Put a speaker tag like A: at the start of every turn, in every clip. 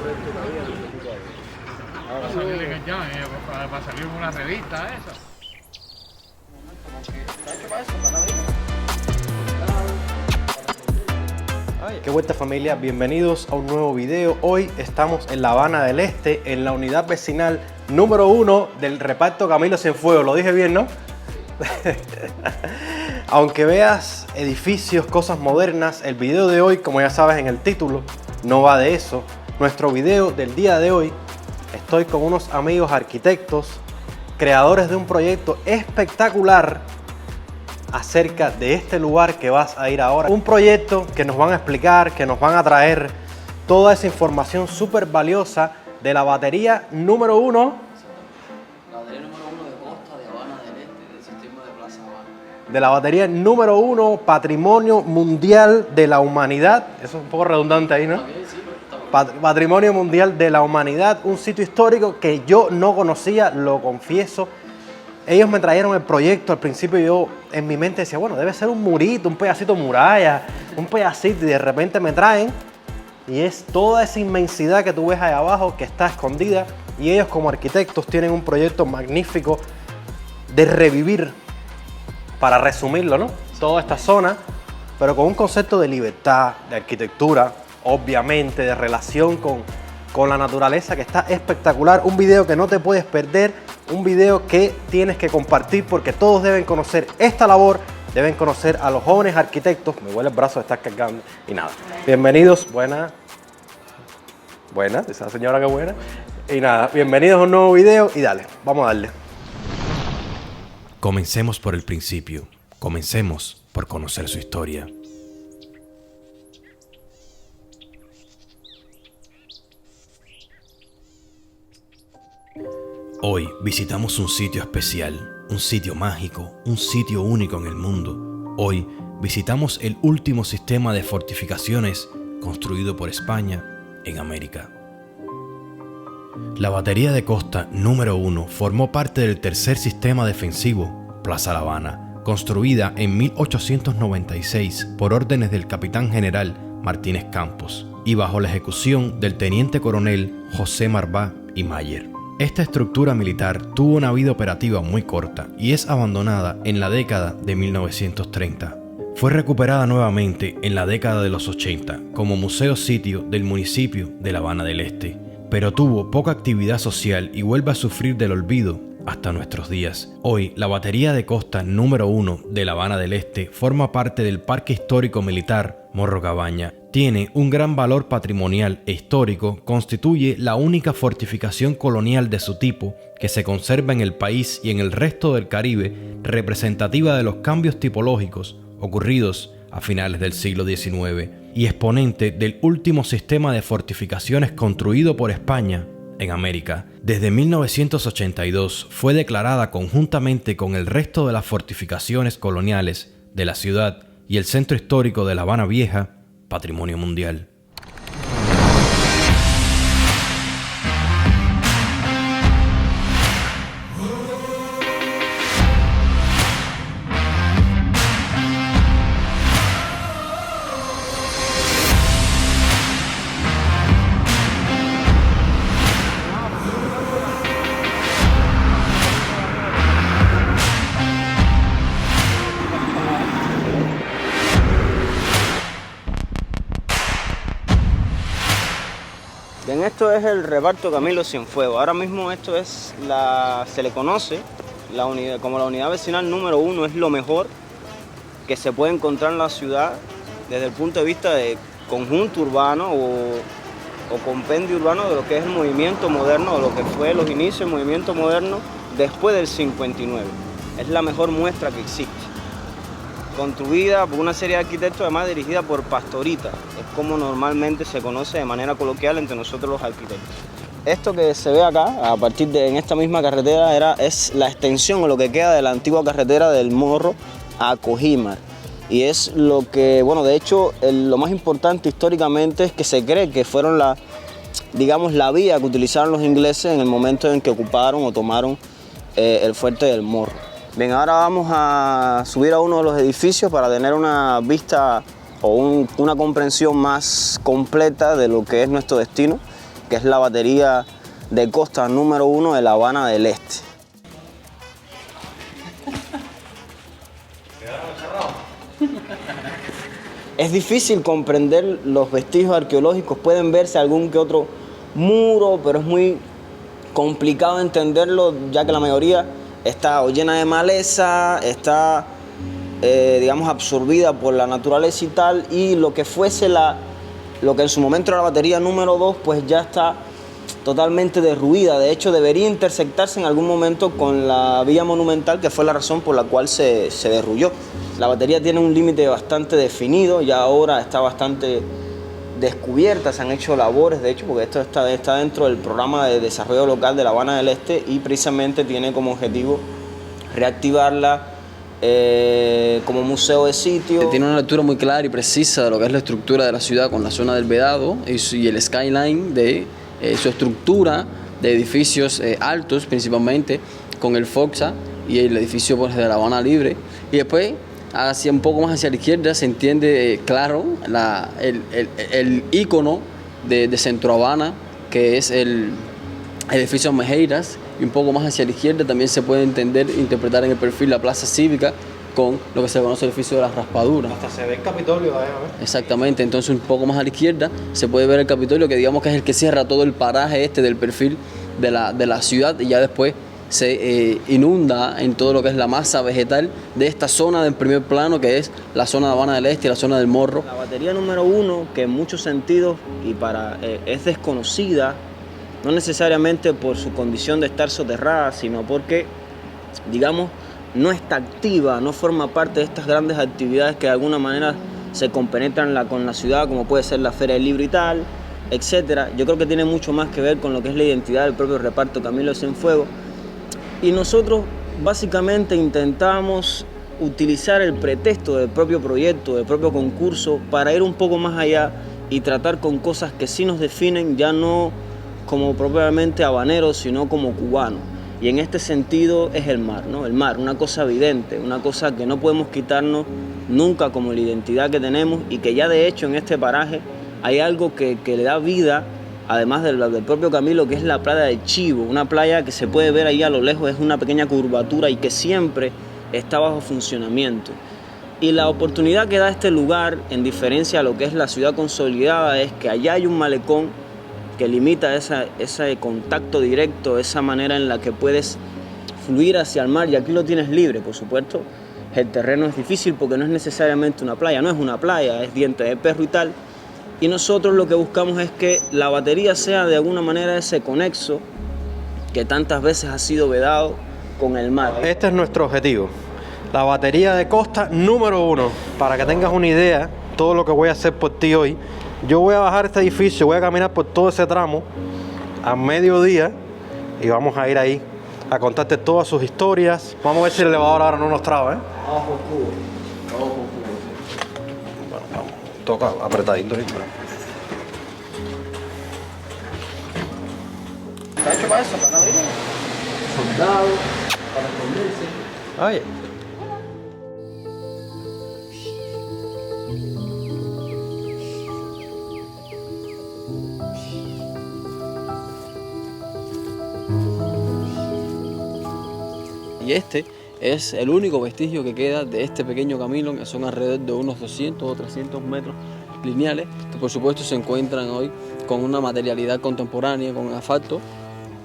A: Va a salir en el Jan, va a salir en una revista esa.
B: Qué vuelta familia, bienvenidos a un nuevo video. Hoy estamos en La Habana del Este, en la unidad vecinal número 1 del reparto Camilo Cienfuegos. Lo dije bien, ¿no? Aunque veas edificios, cosas modernas, el video de hoy, como ya sabes en el título, no va de eso. Nuestro video del día de hoy, estoy con unos amigos arquitectos, creadores de un proyecto espectacular acerca de este lugar que vas a ir ahora. Un proyecto que nos van a explicar, que nos van a traer toda esa información súper valiosa de la batería número 1.
C: La batería número 1 de Costa, de Habana del Este, del sistema de Plaza Habana.
B: De la batería número 1, Patrimonio Mundial de la Humanidad. Eso es un poco redundante ahí, ¿no? Patrimonio Mundial de la Humanidad, un sitio histórico que yo no conocía, lo confieso. Ellos me trajeron el proyecto, al principio yo en mi mente decía, bueno, debe ser un murito, un pedacito de muralla, un pedacito, y de repente me traen y es toda esa inmensidad que tú ves ahí abajo que está escondida, y ellos como arquitectos tienen un proyecto magnífico de revivir, para resumirlo, ¿no? Toda esta zona, pero con un concepto de libertad, de arquitectura, obviamente, de relación con la naturaleza, que está espectacular. Un video que no te puedes perder, un video que tienes que compartir porque todos deben conocer esta labor, deben conocer a los jóvenes arquitectos. Me huele el brazo de estar cargando y nada. Bienvenidos, buena, esa señora que buena. Y nada, bienvenidos a un nuevo video y dale, vamos a darle.
D: Comencemos por el principio, comencemos por conocer su historia. Hoy visitamos un sitio especial, un sitio mágico, un sitio único en el mundo. Hoy visitamos el último sistema de fortificaciones construido por España en América. La batería de costa número 1 formó parte del tercer sistema defensivo, Plaza La Habana, construida en 1896 por órdenes del capitán general Martínez Campos y bajo la ejecución del teniente coronel José Marbá y Mayer. Esta estructura militar tuvo una vida operativa muy corta y es abandonada en la década de 1930. Fue recuperada nuevamente en la década de los 80 como museo sitio del municipio de La Habana del Este, pero tuvo poca actividad social y vuelve a sufrir del olvido hasta nuestros días. Hoy, la batería de costa número 1 de La Habana del Este forma parte del Parque Histórico Militar Morro Cabaña. Tiene un gran valor patrimonial e histórico, constituye la única fortificación colonial de su tipo que se conserva en el país y en el resto del Caribe, representativa de los cambios tipológicos ocurridos a finales del siglo XIX y exponente del último sistema de fortificaciones construido por España en América. Desde 1982 fue declarada conjuntamente con el resto de las fortificaciones coloniales de la ciudad y el centro histórico de La Habana Vieja Patrimonio Mundial.
C: Bien, esto es el reparto Camilo Cienfuegos. Ahora mismo esto es se le conoce como la unidad vecinal número 1, es lo mejor que se puede encontrar en la ciudad desde el punto de vista de conjunto urbano o compendio urbano de lo que es el movimiento moderno, o lo que fue los inicios del movimiento moderno después del 59. Es la mejor muestra que existe. Construida por una serie de arquitectos, además dirigida por Pastorita. Es como normalmente se conoce de manera coloquial entre nosotros los arquitectos. Esto que se ve acá, a partir de en esta misma carretera, es la extensión o lo que queda de la antigua carretera del Morro a Cojímar. Y es lo que, bueno, de hecho, lo más importante históricamente es que se cree que fueron la vía que utilizaron los ingleses en el momento en que ocuparon o tomaron el fuerte del Morro. Bien, ahora vamos a subir a uno de los edificios para tener una vista o una comprensión más completa de lo que es nuestro destino. que es la batería de costa número 1 de La Habana del Este. Es difícil comprender los vestigios arqueológicos, pueden verse algún que otro muro, pero es muy complicado entenderlo, ya que la mayoría está o llena de maleza, está, digamos, absorbida por la naturaleza y tal, y lo que fuese lo que en su momento era la batería número 2, pues ya está totalmente derruida. De hecho, debería intersectarse en algún momento con la vía monumental, que fue la razón por la cual se derrulló. La batería tiene un límite bastante definido, ya ahora está bastante descubierta, se han hecho labores, de hecho, porque esto está dentro del programa de desarrollo local de La Habana del Este y precisamente tiene como objetivo reactivarla como museo de sitio.
E: Tiene una lectura muy clara y precisa de lo que es la estructura de la ciudad con la zona del Vedado y el skyline de su estructura de edificios altos principalmente, con el Foxa y el edificio pues, de La Habana Libre. Y después, un poco más hacia la izquierda, se entiende claro el ícono de Centro Habana, que es el edificio Mejeiras, y un poco más hacia la izquierda también se puede interpretar en el perfil la Plaza Cívica con lo que se conoce el edificio de las Raspaduras.
B: Hasta se ve el Capitolio de ahí, ¿no?
E: Exactamente, entonces un poco más a la izquierda se puede ver el Capitolio, que digamos que es el que cierra todo el paraje del perfil de la ciudad, y ya después se inunda en todo lo que es la masa vegetal de esta zona del primer plano, que es la zona de Habana del Este y la zona del Morro.
C: La batería número 1, que en muchos sentidos es desconocida, no necesariamente por su condición de estar soterrada, sino porque, digamos, no está activa, no forma parte de estas grandes actividades que de alguna manera se compenetran con la ciudad, como puede ser la Feria del Libro y tal, etc. Yo creo que tiene mucho más que ver con lo que es la identidad del propio reparto Camilo Cienfuegos. Y nosotros básicamente intentamos utilizar el pretexto del propio proyecto, del propio concurso, para ir un poco más allá y tratar con cosas que sí nos definen, ya no como propiamente habaneros, sino como cubanos. Y en este sentido es el mar, ¿no? El mar, una cosa evidente, una cosa que no podemos quitarnos nunca como la identidad que tenemos, y que ya de hecho en este paraje hay algo que le da vida, además del propio Camilo, que es la playa de Chivo, una playa que se puede ver ahí a lo lejos, es una pequeña curvatura y que siempre está bajo funcionamiento. Y la oportunidad que da este lugar, en diferencia a lo que es la ciudad consolidada, es que allá hay un malecón que limita ese contacto directo, esa manera en la que puedes fluir hacia el mar, y aquí lo tienes libre, por supuesto. El terreno es difícil porque no es necesariamente una playa, no es una playa, es diente de perro y tal. Y nosotros lo que buscamos es que la batería sea de alguna manera ese conexo que tantas veces ha sido vedado con el mar.
B: Este es nuestro objetivo, la batería de costa número 1. Para que tengas una idea, todo lo que voy a hacer por ti hoy, yo voy a bajar este edificio, voy a caminar por todo ese tramo a mediodía y vamos a ir ahí a contarte todas sus historias. Vamos a ver si el elevador ahora no nos traba, ¿eh? Bueno, vamos, toca apretadito ahí.
C: ¿Está hecho para eso? ¿Para abrir?
E: Soldado, para esconderse.
B: Oye.
E: Y este es el único vestigio que queda de este pequeño camino, que son alrededor de unos 200 o 300 metros lineales, que por supuesto se encuentran hoy con una materialidad contemporánea, con asfalto,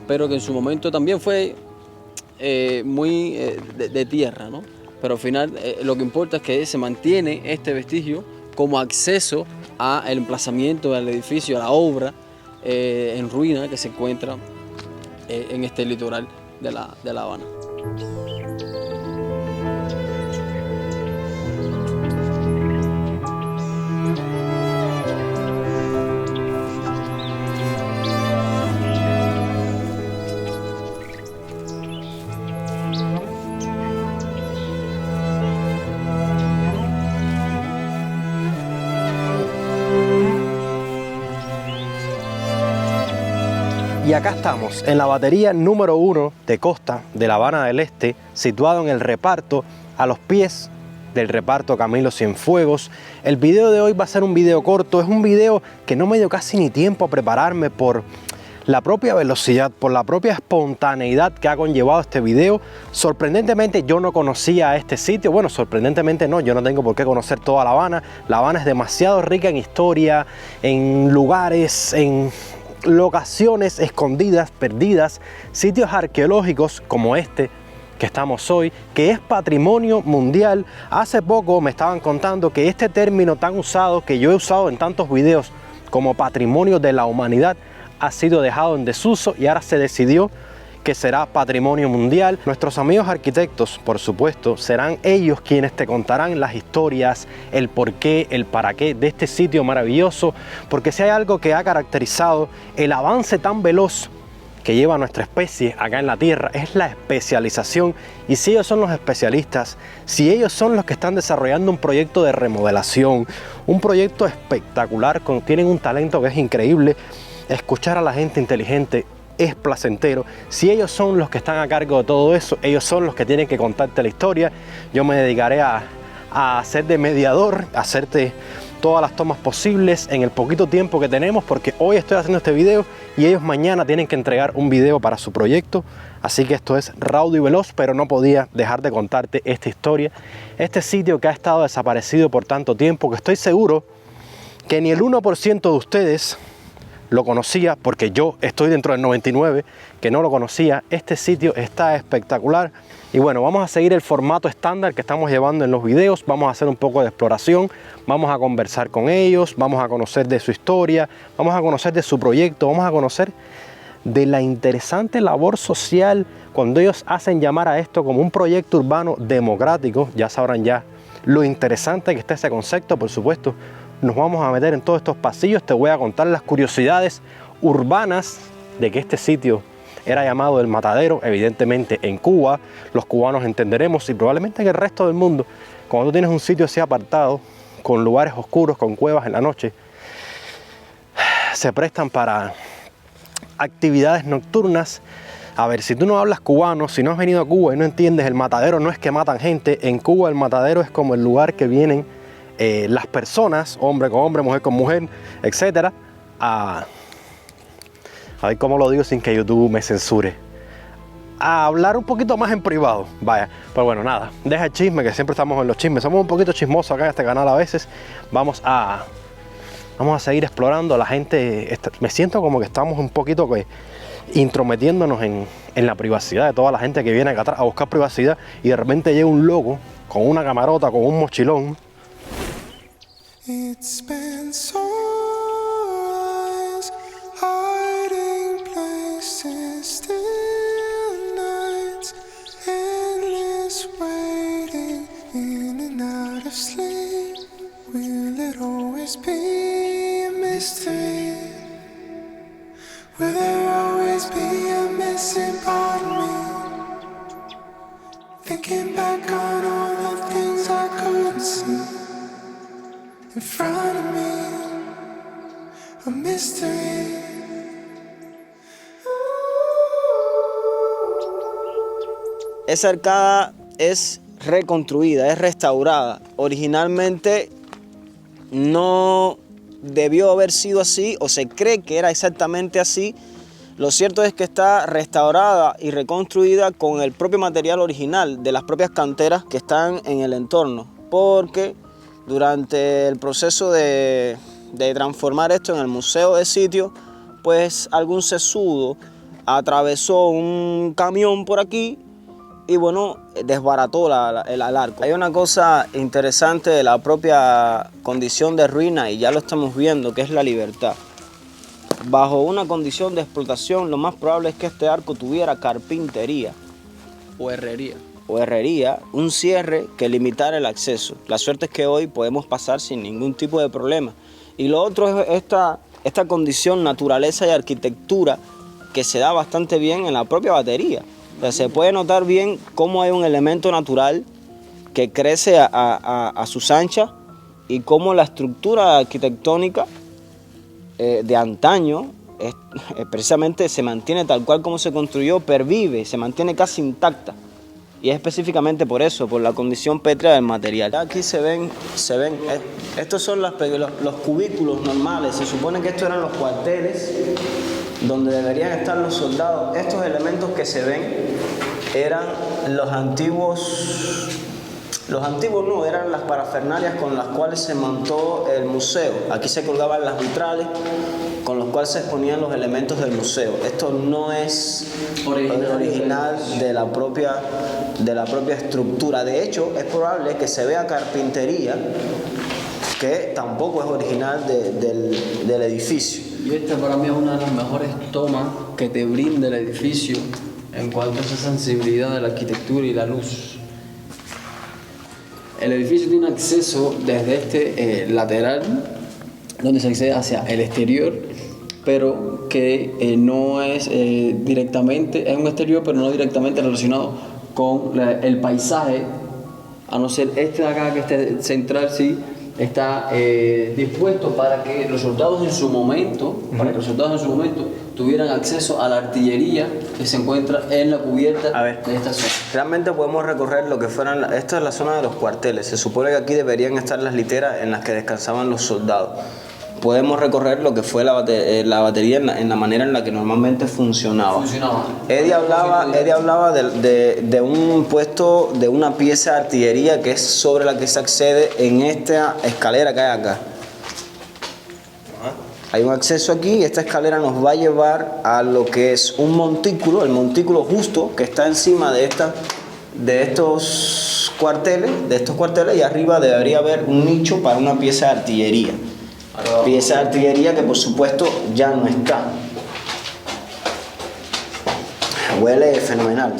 E: pero que en su momento también fue muy de tierra, ¿no? Pero al final lo que importa es que se mantiene este vestigio como acceso al emplazamiento del edificio, a la obra en ruina que se encuentra en este litoral de La Habana.
B: Y acá estamos, en la batería número 1 de costa de La Habana del Este, situado en el reparto, a los pies del reparto Camilo Cienfuegos. El video de hoy va a ser un video corto, es un video que no me dio casi ni tiempo a prepararme por la propia velocidad, por la propia espontaneidad que ha conllevado este video. Sorprendentemente yo no conocía este sitio. Bueno, sorprendentemente no, yo no tengo por qué conocer toda La Habana. La Habana es demasiado rica en historia, en lugares, en locaciones escondidas, perdidas, sitios arqueológicos como este que estamos hoy, que es patrimonio mundial. Hace poco me estaban contando que este término tan usado, que yo he usado en tantos videos como patrimonio de la humanidad, ha sido dejado en desuso y ahora se decidió que será patrimonio mundial. Nuestros amigos arquitectos, por supuesto, serán ellos quienes te contarán las historias, el porqué, el para qué de este sitio maravilloso, porque si hay algo que ha caracterizado el avance tan veloz que lleva nuestra especie acá en la Tierra, es la especialización. Y si ellos son los especialistas, si ellos son los que están desarrollando un proyecto de remodelación, un proyecto espectacular, tienen un talento que es increíble, escuchar a la gente inteligente es placentero. Si ellos son los que están a cargo de todo eso, ellos son los que tienen que contarte la historia. Yo me dedicaré a hacer de mediador, a hacerte todas las tomas posibles en el poquito tiempo que tenemos, porque hoy estoy haciendo este video y ellos mañana tienen que entregar un video para su proyecto. Así que esto es raudo y veloz, pero no podía dejar de contarte esta historia. Este sitio que ha estado desaparecido por tanto tiempo, que estoy seguro que ni el 1% de ustedes lo conocía, porque yo estoy dentro del 99% que no lo conocía. Este sitio está espectacular. Y bueno, vamos a seguir el formato estándar que estamos llevando en los videos. Vamos a hacer un poco de exploración, vamos a conversar con ellos, vamos a conocer de su historia, vamos a conocer de su proyecto, vamos a conocer de la interesante labor social cuando ellos hacen llamar a esto como un proyecto urbano democrático. Ya sabrán ya lo interesante que está ese concepto. Por supuesto, nos vamos a meter en todos estos pasillos. Te voy a contar las curiosidades urbanas de que este sitio era llamado El Matadero. Evidentemente en Cuba los cubanos entenderemos, y probablemente en el resto del mundo, cuando tú tienes un sitio así apartado, con lugares oscuros, con cuevas en la noche, se prestan para actividades nocturnas. A ver, si tú no hablas cubano, si no has venido a Cuba y no entiendes, el matadero no es que matan gente. En Cuba el matadero es como el lugar que vienen las personas, hombre con hombre, mujer con mujer, etcétera, a ver cómo lo digo sin que YouTube me censure, a hablar un poquito más en privado. Vaya, pero bueno, nada, deja el chisme, que siempre estamos en los chismes, somos un poquito chismosos acá en este canal a veces. Vamos a seguir explorando. La gente, me siento como que estamos un poquito intrometiéndonos en la privacidad de toda la gente que viene acá atrás a buscar privacidad, y de repente llega un loco con una camarota, con un mochilón.
F: It's been so long, hiding places, still nights, endless waiting, in and out of sleep. Will it always be a mystery? Will there always be a missing part of me? Thinking back on all the things I couldn't see in front of me, a mystery.
C: Esa arcada es reconstruida, es restaurada. Originalmente no debió haber sido así, o se cree que era exactamente así. Lo cierto es que está restaurada y reconstruida con el propio material original de las propias canteras que están en el entorno, porque durante el proceso de transformar esto en el museo de sitio, pues algún sesudo atravesó un camión por aquí y bueno, desbarató el arco. Hay una cosa interesante de la propia condición de ruina, y ya lo estamos viendo, que es la libertad. Bajo una condición de explotación, lo más probable es que este arco tuviera carpintería
E: O herrería.
C: Un cierre que limitara el acceso. La suerte es que hoy podemos pasar sin ningún tipo de problema. Y lo otro es esta condición, naturaleza y arquitectura, que se da bastante bien en la propia batería. O sea, se puede notar bien cómo hay un elemento natural que crece a sus anchas, y cómo la estructura arquitectónica de antaño precisamente se mantiene tal cual como se construyó, pervive, se mantiene casi intacta. Y es específicamente por eso, por la condición pétrea del material. Aquí se ven, estos son los cubículos normales. Se supone que estos eran los cuarteles donde deberían estar los soldados. Estos elementos que se ven eran los antiguos no, eran las parafernalias con las cuales se montó el museo. Aquí se colgaban las vitrales con los cuales se exponían los elementos del museo. Esto no es original de la propia estructura. De hecho, es probable que se vea carpintería que tampoco es original del edificio.
E: Y esta para mí es una de las mejores tomas que te brinda el edificio en cuanto a esa sensibilidad de la arquitectura y la luz. El edificio tiene acceso desde este lateral, donde se accede hacia el exterior, pero que no es directamente, es un exterior, pero no directamente relacionado con el paisaje, a no ser este de acá, que este central sí está dispuesto para que los soldados en su momento, tuvieran acceso a la artillería que se encuentra en la cubierta de esta zona.
C: Realmente podemos recorrer lo que fueran, esta es la zona de los cuarteles. Se supone que aquí deberían estar las literas en las que descansaban los soldados. Podemos recorrer lo que fue la batería en la manera en la que normalmente funcionaba. Eddie hablaba de un puesto, de una pieza de artillería que es sobre la que se accede en esta escalera que hay acá. Hay un acceso aquí y esta escalera nos va a llevar a lo que es un montículo, el montículo justo que está encima de estos cuarteles, y arriba debería haber un nicho para una pieza de artillería. Pieza de artillería que por supuesto ya no está. Huele fenomenal.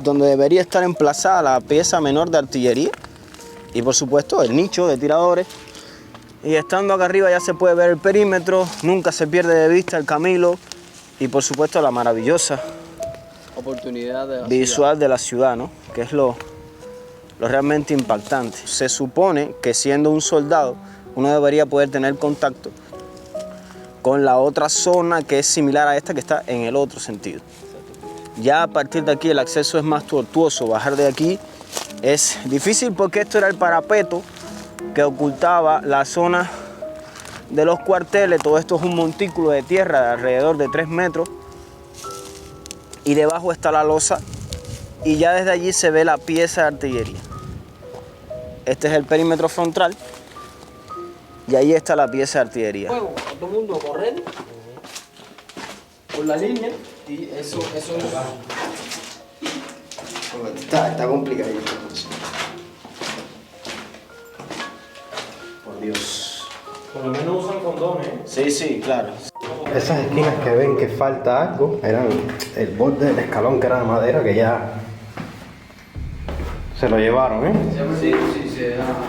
C: Donde debería estar emplazada la pieza menor de artillería y por supuesto el nicho de tiradores. Y estando acá arriba ya se puede ver el perímetro, nunca se pierde de vista el Camilo y por supuesto la maravillosa
E: oportunidad
C: visual de la ciudad, ¿no? Que es lo realmente impactante. Se supone que siendo un soldado uno debería poder tener contacto con la otra zona que es similar a esta que está en el otro sentido. Ya a partir de aquí el acceso es más tortuoso, bajar de aquí es difícil porque esto era el parapeto que ocultaba la zona de los cuarteles. Todo esto es un montículo de tierra de alrededor de 3 metros y debajo está la losa y ya desde allí se ve la pieza de artillería. Este es el perímetro frontal y ahí está la pieza de artillería.
E: Fuego, a todo el mundo a correr por la línea y eso es...
C: Está complicado. Por Dios.
B: Por lo menos usan condones.
C: Sí, claro.
B: Esas esquinas que ven que falta algo, eran el borde del escalón que era de madera, que ya se lo llevaron, ¿eh?
E: Sí.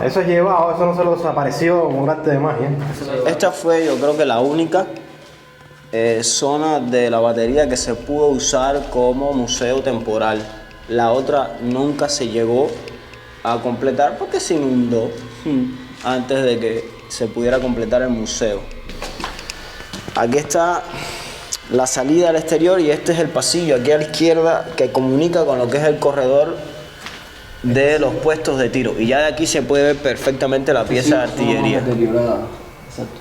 B: Eso es llevado, eso no se lo desapareció como un arte de magia.
C: Esta fue, yo creo que la única zona de la batería que se pudo usar como museo temporal. La otra nunca se llegó a completar porque se inundó antes de que se pudiera completar el museo. Aquí está la salida al exterior y este es el pasillo aquí a la izquierda que comunica con lo que es el corredor de los puestos de tiro. Y ya de aquí se puede ver perfectamente la pieza de artillería.
E: Exacto.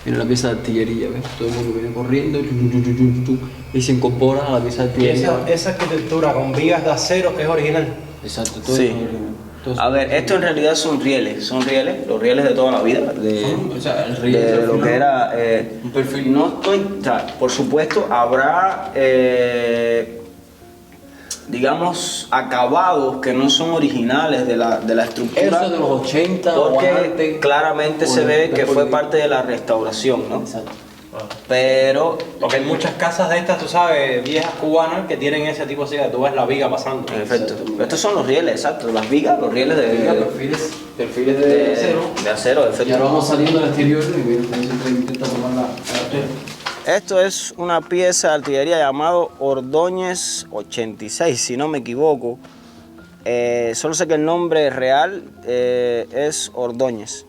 E: Mira la pieza de artillería, ¿ves? Todo el mundo viene corriendo y se incorpora a la pieza de artillería.
B: Esa arquitectura con vigas de acero es original.
E: Exacto, todo
C: Sí.
E: es original.
C: A ver, esto en realidad son rieles, los rieles de toda la vida,
E: O sea, el riel
C: de lo que era...
E: un perfil.
C: No estoy, o sea, por supuesto habrá, digamos, acabados que no son originales de la estructura.
E: Eso de los 80
C: porque
E: o antes,
C: claramente se ve que fue parte de la restauración, ¿no?
E: Exacto.
C: Pero
B: Porque hay muchas casas de estas, tú sabes, viejas cubanas que tienen ese tipo así, que tú ves la viga pasando.
C: en efecto, estos son los rieles, exacto, las vigas, los rieles
E: Perfiles de acero.
C: de acero, de
E: Y
C: efecto.
E: ahora vamos saliendo al exterior y mira, siempre intenta tomar la artillería.
C: Esto es una pieza de artillería llamado Ordóñez 86, si no me equivoco. Solo sé que el nombre real es Ordóñez.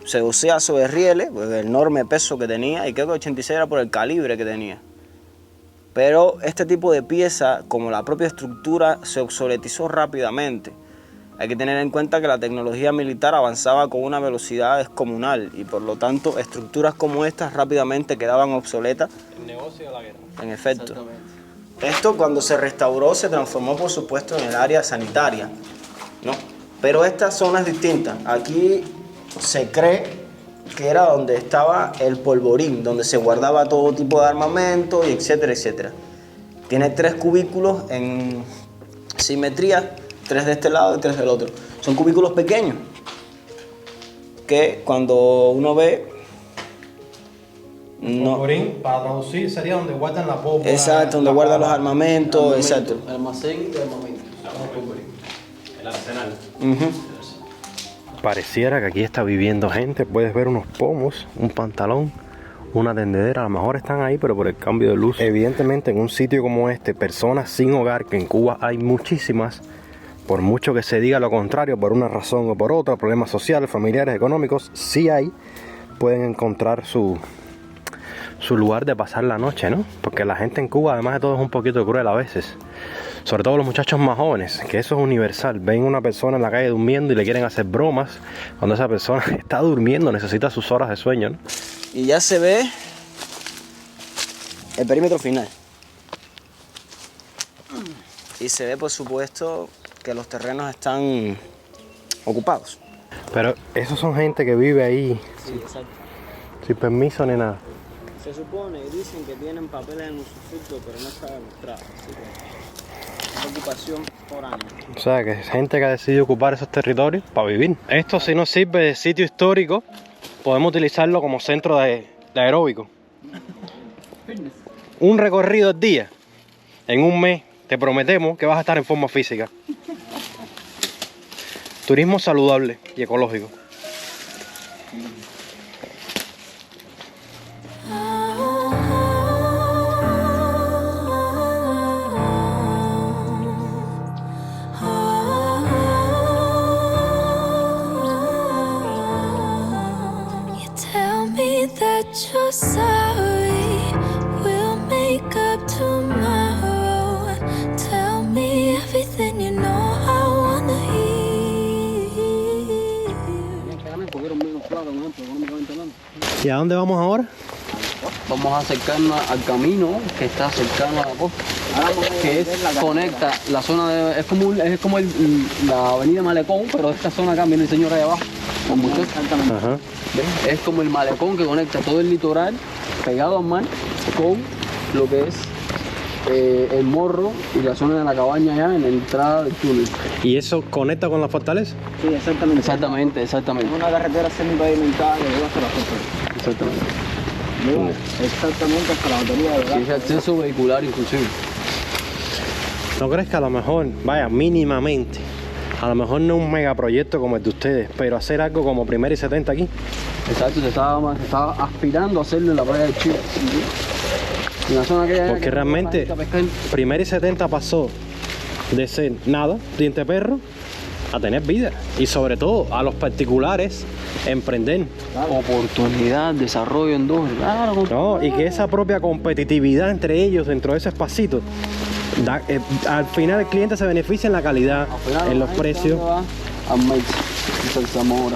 C: Se usaba sobre rieles, pues el enorme peso que tenía, y creo que 86 era por el calibre que tenía. Pero este tipo de pieza, como la propia estructura, se obsoletizó rápidamente. Hay que tener en cuenta que la tecnología militar avanzaba con una velocidad descomunal y por lo tanto estructuras como estas rápidamente quedaban obsoletas.
E: El negocio de la guerra.
C: En efecto.
E: Exactamente.
C: Esto cuando se restauró se transformó por supuesto en el área sanitaria, ¿no? Pero esta zona es distinta. Aquí se cree que era donde estaba el polvorín, donde se guardaba todo tipo de armamento y etcétera, etcétera. Tiene 3 cubículos en simetría, 3 de este lado y 3 del otro. Son cubículos pequeños que cuando uno ve... No.
B: Polvorín, para traducir, sería donde guardan la pólvora.
C: Exacto, donde guardan los armamentos, exacto.
E: Almacén de armamento.
B: El arsenal.
C: Ujú.
B: Pareciera que aquí está viviendo gente. Puedes ver unos pomos, un pantalón, una tendedera. A lo mejor están ahí, pero por el cambio de luz. Evidentemente, en un sitio como este, personas sin hogar, que en Cuba hay muchísimas, por mucho que se diga lo contrario, por una razón o por otra, problemas sociales, familiares, económicos, sí hay, pueden encontrar su lugar de pasar la noche, ¿no? Porque la gente en Cuba, además de todo, es un poquito cruel a veces. Sobre todo los muchachos más jóvenes, que eso es universal. Ven una persona en la calle durmiendo y le quieren hacer bromas cuando esa persona está durmiendo, necesita sus horas de sueño, ¿no?
C: Y ya se ve el perímetro final. Y se ve, por supuesto, que los terrenos están ocupados.
B: Pero esos son gente que vive ahí
C: Sí, exacto.
B: sin permiso ni nada.
C: Se supone y dicen que tienen papeles en usufructo, pero no está demostrado. Así que es ocupación foránea.
B: O sea, que es gente que ha decidido ocupar esos territorios para vivir. Esto, si nos sirve de sitio histórico, podemos utilizarlo como centro de aeróbico. Un recorrido al día, en un mes, te prometemos que vas a estar en forma física. Turismo saludable y ecológico.
F: You tell me that you're sorry. We'll make up tomorrow. Tell me everything you know I wanna hear.
B: ¿Y a dónde vamos ahora?
E: Vamos a acercarnos al camino que está cercano a la costa, que es, conecta la zona de, es como la avenida Malecón, pero esta zona acá, viene el señor ahí abajo, con muchos.
B: Ajá.
E: ¿Ves? Es como el malecón que conecta todo el litoral pegado al mar con lo que es el morro y la zona de la cabaña allá en la entrada del túnel.
B: ¿Y eso conecta con la fortaleza?
C: Sí, exactamente.
E: Exactamente, exactamente.
C: Es una carretera semipavimentada que lleva hasta la fortaleza.
E: Exactamente.
C: Lleva exactamente hasta la batería de
E: Sí, es acceso vehicular inclusive.
B: ¿No crees que a lo mejor, vaya, mínimamente, a lo mejor no un megaproyecto como el de ustedes, pero hacer algo como Primera y 70 aquí?
E: Exacto, se estaba aspirando a hacerlo en la playa de Chile. En la zona que
B: Porque realmente Primera y 70 pasó de ser nada, diente de perro, a tener vida. Y sobre todo a los particulares emprender.
E: oportunidad, desarrollo en dos, claro.
B: ¿No? Y que esa propia competitividad entre ellos dentro de ese espacito, al final el cliente se beneficia en la calidad, en los precios.
E: A Mex, en Zamora.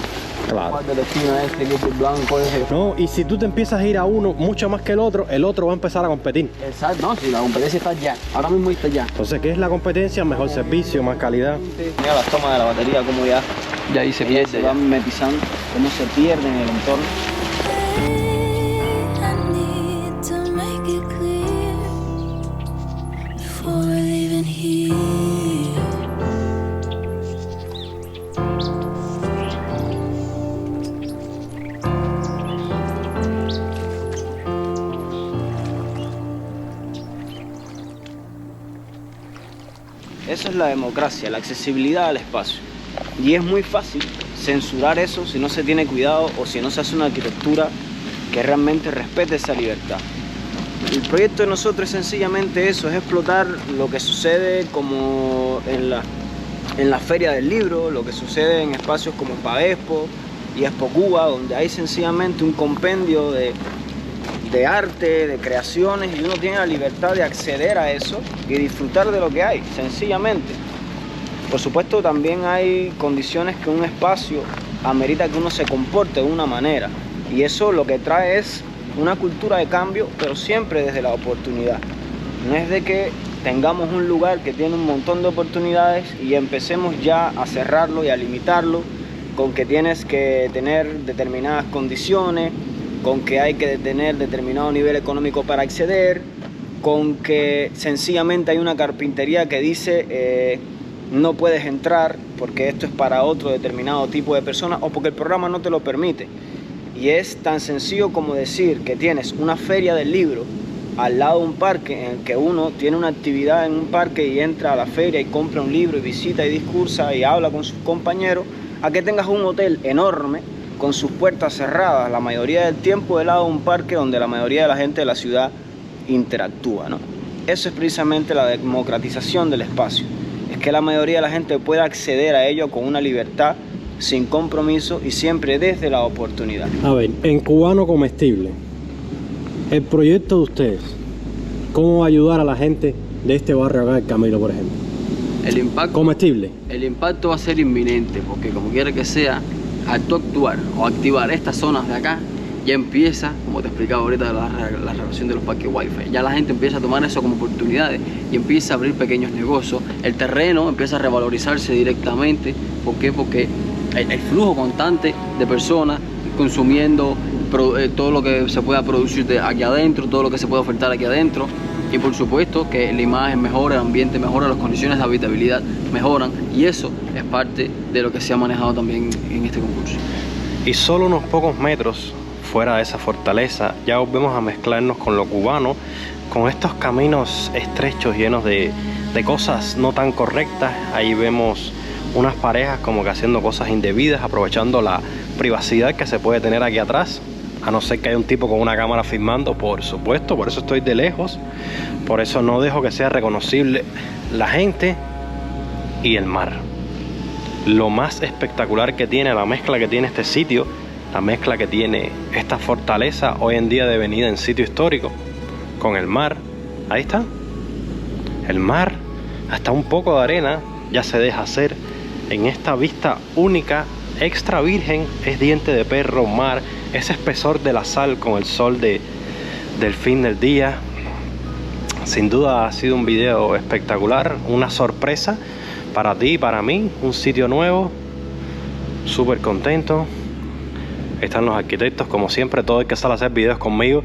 B: Claro.
E: ¿Cuál de la esquina este que es el blanco ese?
B: No, y si tú te empiezas a ir a uno mucho más que el otro va a empezar a competir.
E: Exacto, no, si la competencia está allá, ahora mismo está allá.
B: Entonces, ¿qué es la competencia? Mejor servicio, más calidad.
C: Mira las tomas de la batería, como ya
E: Ya ahí se pierde.
C: se van mimetizando, cómo se pierden en el entorno.
F: I need to make it clear before leaving here.
C: Eso es la democracia, la accesibilidad al espacio. Y es muy fácil censurar eso si no se tiene cuidado o si no se hace una arquitectura que realmente respete esa libertad. El proyecto de nosotros es sencillamente eso, es explotar lo que sucede como en la Feria del Libro, lo que sucede en espacios como Pavespo y Expo Cuba, donde hay sencillamente un compendio de arte, de creaciones, y uno tiene la libertad de acceder a eso y disfrutar de lo que hay, sencillamente. Por supuesto, también hay condiciones que un espacio amerita que uno se comporte de una manera, y eso lo que trae es una cultura de cambio, pero siempre desde la oportunidad. No es de que tengamos un lugar que tiene un montón de oportunidades y empecemos ya a cerrarlo y a limitarlo con que tienes que tener determinadas condiciones, con que hay que tener determinado nivel económico para acceder, con que sencillamente hay una carpintería que dice no puedes entrar porque esto es para otro determinado tipo de personas o porque el programa no te lo permite. Y es tan sencillo como decir que tienes una feria del libro al lado de un parque en el que uno tiene una actividad en un parque y entra a la feria y compra un libro y visita y discursa y habla con sus compañeros, a que tengas un hotel enorme con sus puertas cerradas la mayoría del tiempo del lado de un parque donde la mayoría de la gente de la ciudad interactúa, ¿no? Eso es precisamente la democratización del espacio, es que la mayoría de la gente pueda acceder a ello con una libertad, sin compromiso y siempre desde la oportunidad.
B: A ver, en Cubano Comestible, el proyecto de ustedes, ¿cómo va a ayudar a la gente de este barrio acá del Camilo, por ejemplo?
E: El impacto
B: Comestible.
E: El impacto va a ser inminente, porque como quiera que sea, al tú actuar o activar estas zonas de acá, ya empieza, como te explicaba ahorita, la relación de los parques Wi-Fi. Ya la gente empieza a tomar eso como oportunidades y empieza a abrir pequeños negocios. El terreno empieza a revalorizarse directamente. ¿Por qué? Porque el flujo constante de personas consumiendo todo lo que se pueda producir de aquí adentro, todo lo que se pueda ofertar aquí adentro. Y por supuesto que la imagen mejora, el ambiente mejora, las condiciones de habitabilidad mejoran, y eso es parte de lo que se ha manejado también en este concurso.
B: Y solo unos pocos metros fuera de esa fortaleza ya volvemos a mezclarnos con lo cubano, con estos caminos estrechos llenos de cosas no tan correctas. Ahí vemos unas parejas como que haciendo cosas indebidas, aprovechando la privacidad que se puede tener aquí atrás, a no ser que haya un tipo con una cámara filmando, por supuesto. Por eso estoy de lejos, por eso no dejo que sea reconocible la gente y el mar. Lo más espectacular que tiene, la mezcla que tiene este sitio, la mezcla que tiene esta fortaleza hoy en día devenida en sitio histórico, con el mar. Ahí está, el mar, hasta un poco de arena ya se deja hacer en esta vista única, extra virgen. Es diente de perro, mar, ese espesor de la sal con el sol del fin del día. Sin duda ha sido un video espectacular, una sorpresa para ti y para mí, un sitio nuevo, súper contento. Están los arquitectos, como siempre. Todo el que sale a hacer videos conmigo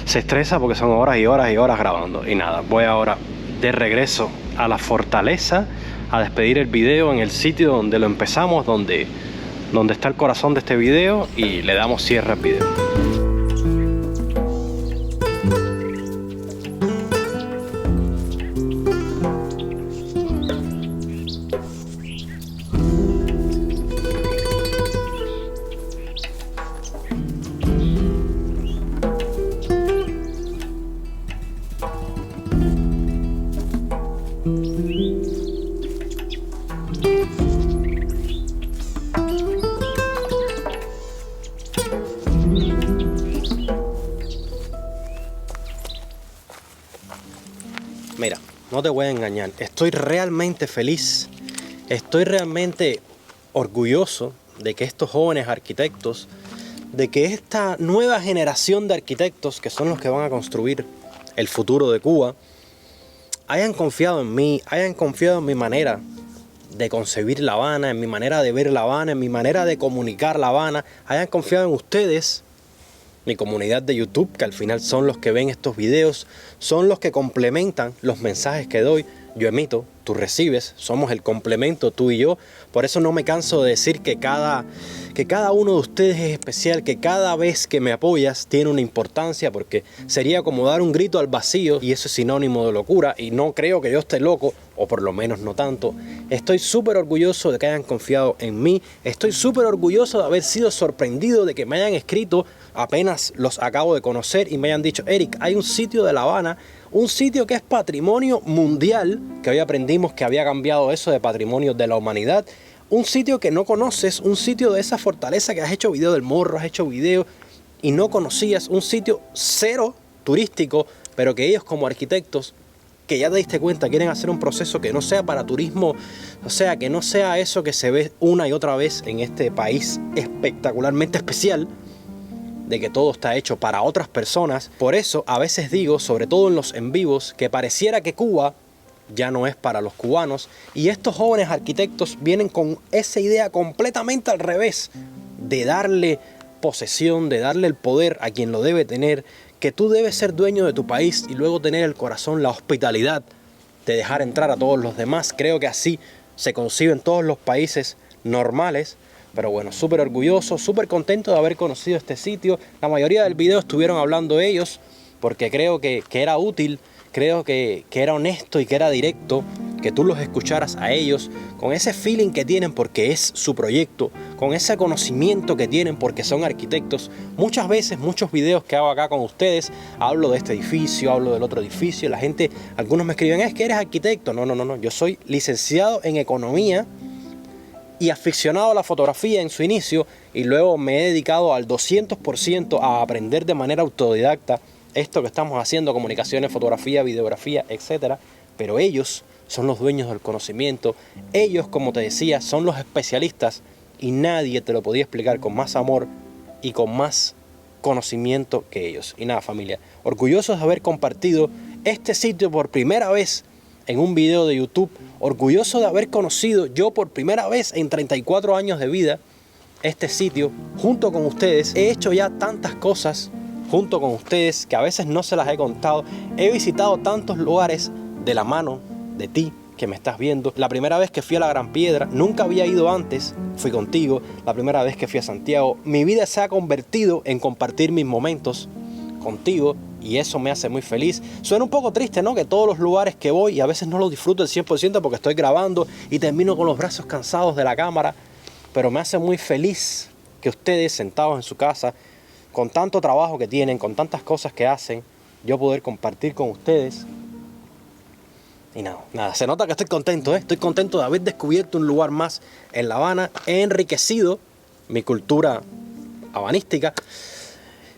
B: se estresa porque son horas y horas y horas grabando. Y nada, voy ahora de regreso a la fortaleza a despedir el video en el sitio donde lo empezamos, donde está el corazón de este video, y le damos cierre al video. Mira, no te voy a engañar, estoy realmente feliz, estoy realmente orgulloso de que estos jóvenes arquitectos, de que esta nueva generación de arquitectos, que son los que van a construir el futuro de Cuba, hayan confiado en mí, hayan confiado en mi manera de concebir La Habana, en mi manera de ver La Habana, en mi manera de comunicar La Habana, hayan confiado en ustedes, mi comunidad de YouTube, que al final son los que ven estos videos, son los que complementan los mensajes que doy. Yo emito, tú recibes, somos el complemento, tú y yo. Por eso no me canso de decir que cada uno de ustedes es especial, que cada vez que me apoyas tiene una importancia, porque sería como dar un grito al vacío, y eso es sinónimo de locura, y no creo que yo esté loco, o por lo menos no tanto. Estoy súper orgulloso de que hayan confiado en mí, estoy súper orgulloso de haber sido sorprendido, de que me hayan escrito, apenas los acabo de conocer, y me hayan dicho: Eric, hay un sitio de La Habana, un sitio que es patrimonio mundial, que hoy aprendimos que había cambiado eso de patrimonio de la humanidad, un sitio que no conoces, un sitio de esa fortaleza que has hecho video del Morro, has hecho video y no conocías, un sitio cero turístico, pero que ellos como arquitectos que ya te diste cuenta, quieren hacer un proceso que no sea para turismo, o sea, que no sea eso que se ve una y otra vez en este país espectacularmente especial, de que todo está hecho para otras personas. Por eso a veces digo, sobre todo en los en vivos, que pareciera que Cuba ya no es para los cubanos, y estos jóvenes arquitectos vienen con esa idea completamente al revés, de darle posesión, de darle el poder a quien lo debe tener, que tú debes ser dueño de tu país y luego tener el corazón, la hospitalidad de dejar entrar a todos los demás. Creo que así se concibe en todos los países normales. Pero bueno, súper orgulloso, súper contento de haber conocido este sitio. La mayoría del video estuvieron hablando ellos, porque creo que era útil, creo que era honesto y que era directo, que tú los escucharas a ellos, con ese feeling que tienen porque es su proyecto, con ese conocimiento que tienen porque son arquitectos. Muchas veces, muchos videos que hago acá con ustedes, hablo de este edificio, hablo del otro edificio, la gente, algunos me escriben, es que eres arquitecto. No, yo soy licenciado en economía y aficionado a la fotografía en su inicio, y luego me he dedicado al 200% a aprender de manera autodidacta esto que estamos haciendo, comunicaciones, fotografía, videografía, etc. Pero ellos son los dueños del conocimiento, ellos, como te decía, son los especialistas, y nadie te lo podía explicar con más amor y con más conocimiento que ellos. Y nada, familia, orgullosos de haber compartido este sitio por primera vez en un video de YouTube, orgulloso de haber conocido yo por primera vez en 34 años de vida este sitio junto con ustedes. He hecho ya tantas cosas junto con ustedes que a veces no se las he contado. He visitado tantos lugares de la mano de ti que me estás viendo. La primera vez que fui a la Gran Piedra, nunca había ido antes, fui contigo. La primera vez que fui a Santiago, mi vida se ha convertido en compartir mis momentos contigo, y eso me hace muy feliz. Suena un poco triste, ¿no? Que todos los lugares que voy, y a veces no los disfruto al 100% porque estoy grabando y termino con los brazos cansados de la cámara, pero me hace muy feliz que ustedes, sentados en su casa, con tanto trabajo que tienen, con tantas cosas que hacen, yo poder compartir con ustedes. Y nada, se nota que estoy contento, ¿eh? Estoy contento de haber descubierto un lugar más en La Habana. He enriquecido mi cultura habanística.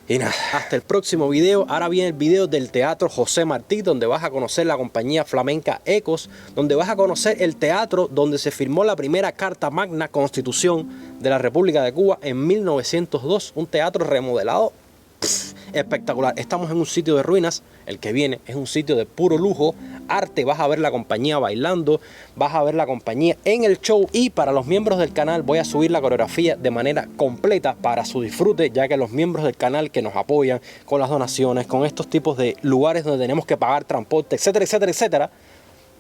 B: Y nada, hasta el próximo video. Ahora viene el video del Teatro José Martí, donde vas a conocer la compañía flamenca Ecos, donde vas a conocer el teatro donde se firmó la primera Carta Magna Constitución de la República de Cuba en 1902. Un teatro remodelado espectacular. Estamos en un sitio de ruinas. El que viene es un sitio de puro lujo, arte. Vas a ver la compañía bailando, vas a ver la compañía en el show, y para los miembros del canal voy a subir la coreografía de manera completa para su disfrute, ya que los miembros del canal que nos apoyan con las donaciones, con estos tipos de lugares donde tenemos que pagar transporte, etcétera, etcétera, etcétera,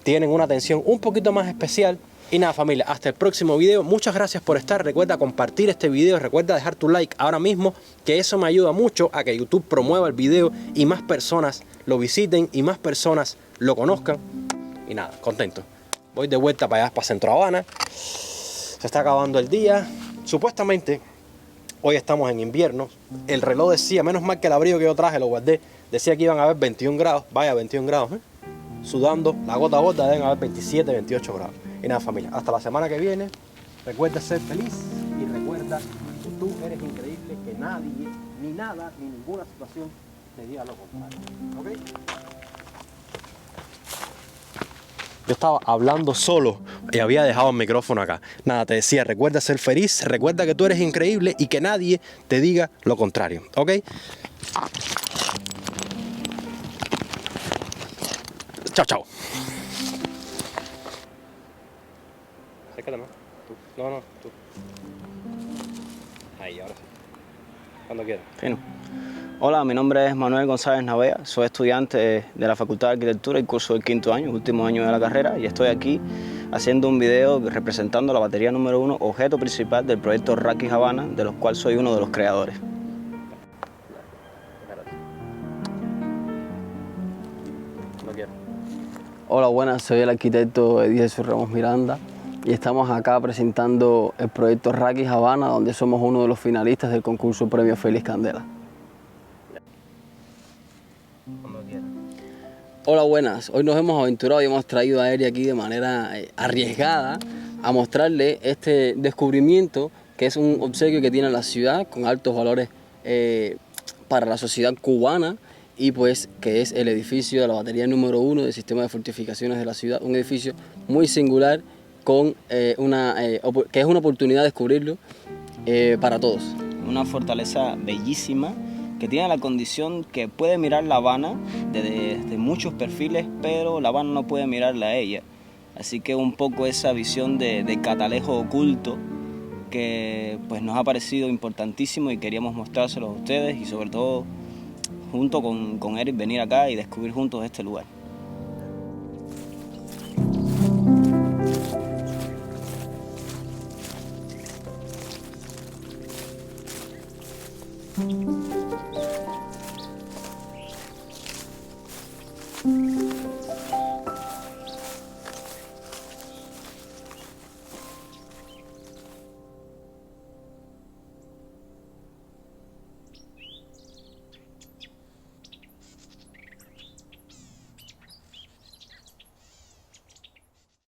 B: tienen una atención un poquito más especial. Y nada, familia, hasta el próximo video. Muchas gracias por estar. Recuerda compartir este video, recuerda dejar tu like ahora mismo, que eso me ayuda mucho a que YouTube promueva el video y más personas lo visiten y más personas lo conozcan. Y nada, contento. Voy de vuelta para allá, para Centro Habana. Se está acabando el día. Supuestamente hoy estamos en invierno. El reloj decía, menos mal que el abrigo que yo traje lo guardé, decía que iban a haber 21 grados. Vaya, 21 grados, ¿eh? Sudando, la gota a gota deben haber 27, 28 grados. Y nada, familia, hasta la semana que viene. Recuerda ser feliz y recuerda que tú eres increíble, que nadie, ni nada, ni ninguna situación te diga lo contrario. ¿Ok? Yo estaba hablando solo y había dejado el micrófono acá. Nada, te decía, recuerda ser feliz, recuerda que tú eres increíble y que nadie te diga lo contrario. ¿Ok? Chao, chao. Acércate más. Tú. No, tú. Ahí, ahora sí. Cuando quieras.
C: Fino. Hola, mi nombre es Manuel González Navea, soy estudiante de la Facultad de Arquitectura y curso del 5º año, último año de la carrera, y estoy aquí haciendo un video representando la batería número 1, objeto principal del proyecto Rakis Habana, de los cuales soy uno de los creadores.
B: No quiero.
E: Hola, buenas, soy el arquitecto Eddie Jesús Ramos Miranda y estamos acá presentando el proyecto Rakis Habana, donde somos uno de los finalistas del concurso Premio Félix Candela. Hola, buenas. Hoy nos hemos aventurado y hemos traído a Eri aquí de manera arriesgada a mostrarle este descubrimiento, que es un obsequio que tiene la ciudad con altos valores para la sociedad cubana y pues que es el edificio de la batería número 1 del sistema de fortificaciones de la ciudad, un edificio muy singular con que es una oportunidad de descubrirlo para todos.
C: Una fortaleza bellísima que tiene la condición que puede mirar La Habana desde muchos perfiles, pero La Habana no puede mirarla a ella. Así que un poco esa visión de catalejo oculto que pues nos ha parecido importantísimo y queríamos mostrárselo a ustedes y sobre todo junto con Eric venir acá y descubrir juntos este lugar.